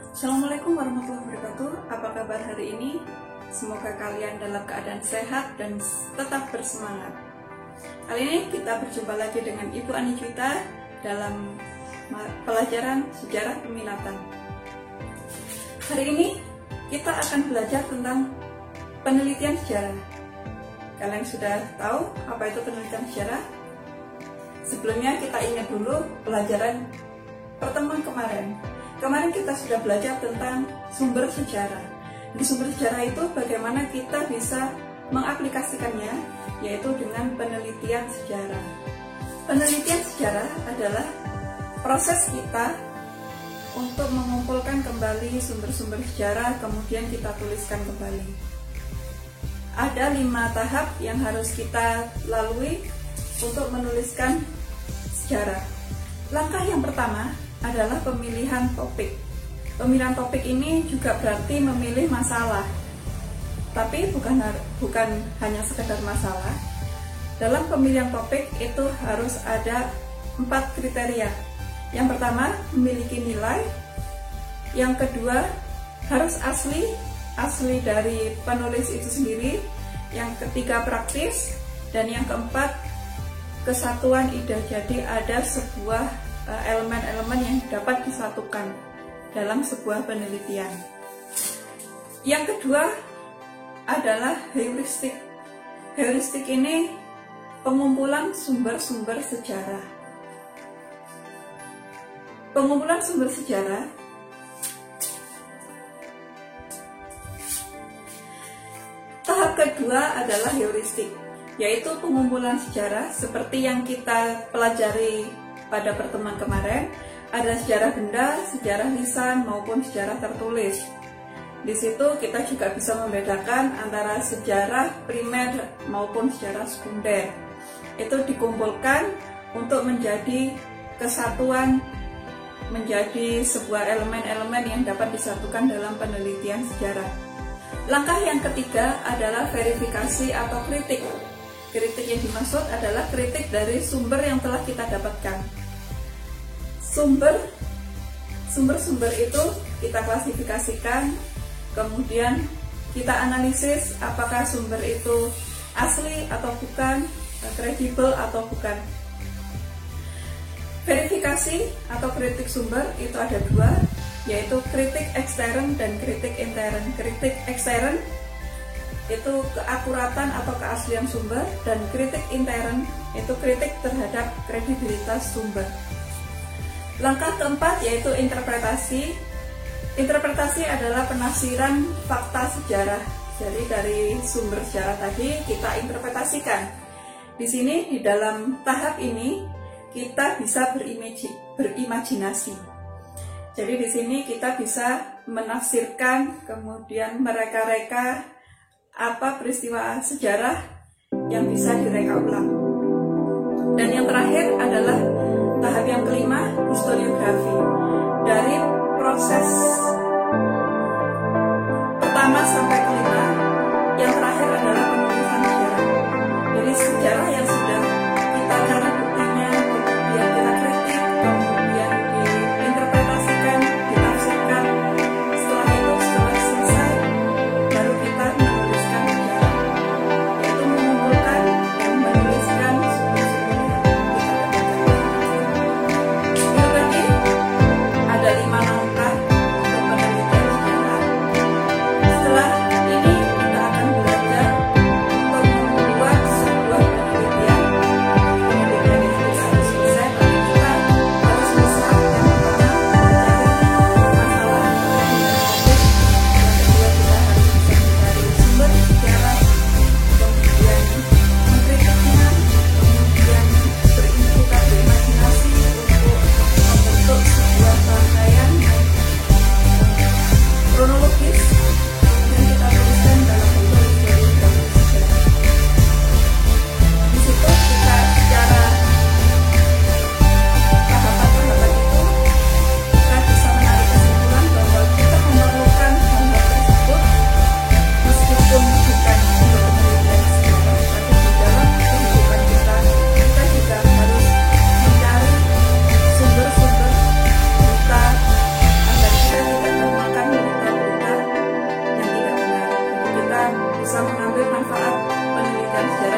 Assalamualaikum warahmatullahi wabarakatuh. Apa kabar hari ini? Semoga kalian dalam keadaan sehat dan tetap bersemangat. Kali ini kita berjumpa lagi dengan Ibu Ani Juwita dalam pelajaran sejarah peminatan. Hari ini kita akan belajar tentang penelitian sejarah. Kalian sudah tahu apa itu penelitian sejarah? Sebelumnya kita ingat dulu pelajaran pertemuan kemarin. Kemarin kita sudah belajar tentang sumber sejarah. Di sumber sejarah itu bagaimana kita bisa mengaplikasikannya, yaitu dengan penelitian sejarah. Penelitian sejarah adalah proses kita untuk mengumpulkan kembali sumber-sumber sejarah, kemudian kita tuliskan kembali. Ada 5 tahap yang harus kita lalui untuk menuliskan sejarah. Langkah yang pertama adalah pemilihan topik. Pemilihan topik ini juga berarti memilih masalah. Tapi bukan hanya sekedar masalah. Dalam pemilihan topik itu harus ada 4 kriteria. Yang pertama, memiliki nilai. Yang kedua, harus asli dari penulis itu sendiri. Yang ketiga, praktis. Dan yang keempat, kesatuan ide. Jadi ada sebuah elemen-elemen yang dapat disatukan dalam sebuah penelitian. Yang kedua adalah heuristik. Heuristik ini pengumpulan sumber-sumber sejarah. Pengumpulan sumber sejarah tahap kedua adalah heuristik, yaitu pengumpulan sejarah seperti yang kita pelajari pada pertemuan kemarin. Ada sejarah benda, sejarah lisan, maupun sejarah tertulis. Di situ kita juga bisa membedakan antara sejarah primer maupun sejarah sekunder. Itu dikumpulkan untuk menjadi kesatuan, menjadi sebuah elemen-elemen yang dapat disatukan dalam penelitian sejarah. Langkah yang ketiga adalah verifikasi atau kritik. Kritik yang dimaksud adalah kritik dari sumber yang telah kita dapatkan. Sumber-sumber itu kita klasifikasikan, kemudian kita analisis apakah sumber itu asli atau bukan, kredibel atau bukan. Verifikasi atau kritik sumber itu ada 2, yaitu kritik ekstern dan kritik intern. Kritik ekstern itu keakuratan atau keaslian sumber, dan kritik intern itu kritik terhadap kredibilitas sumber. Langkah keempat yaitu interpretasi. Interpretasi adalah penafsiran fakta sejarah. Jadi dari sumber sejarah tadi kita interpretasikan. Di sini di dalam tahap ini kita bisa berimajinasi. Jadi di sini kita bisa menafsirkan, kemudian mereka-reka apa peristiwa sejarah yang bisa direka ulang. Dan yang terakhir adalah tahap yang kelima, historiografi. Dari proses pertama sampai kelima, yang terakhir adalah penulisan sejarah. Jadi sejarah yang sudah kita cari buktinya, kemudian kita kritik, kemudian diinterpretasikan, ditafsirkan. Setelah itu, setelah selesai, baru kita menuliskan sejarah, yaitu mengumpulkan dan menuliskan sumber-sumber yang kita dapatkan. Itu berarti ada 5 langkah untuk bisa mengambil manfaat penelitian sejarah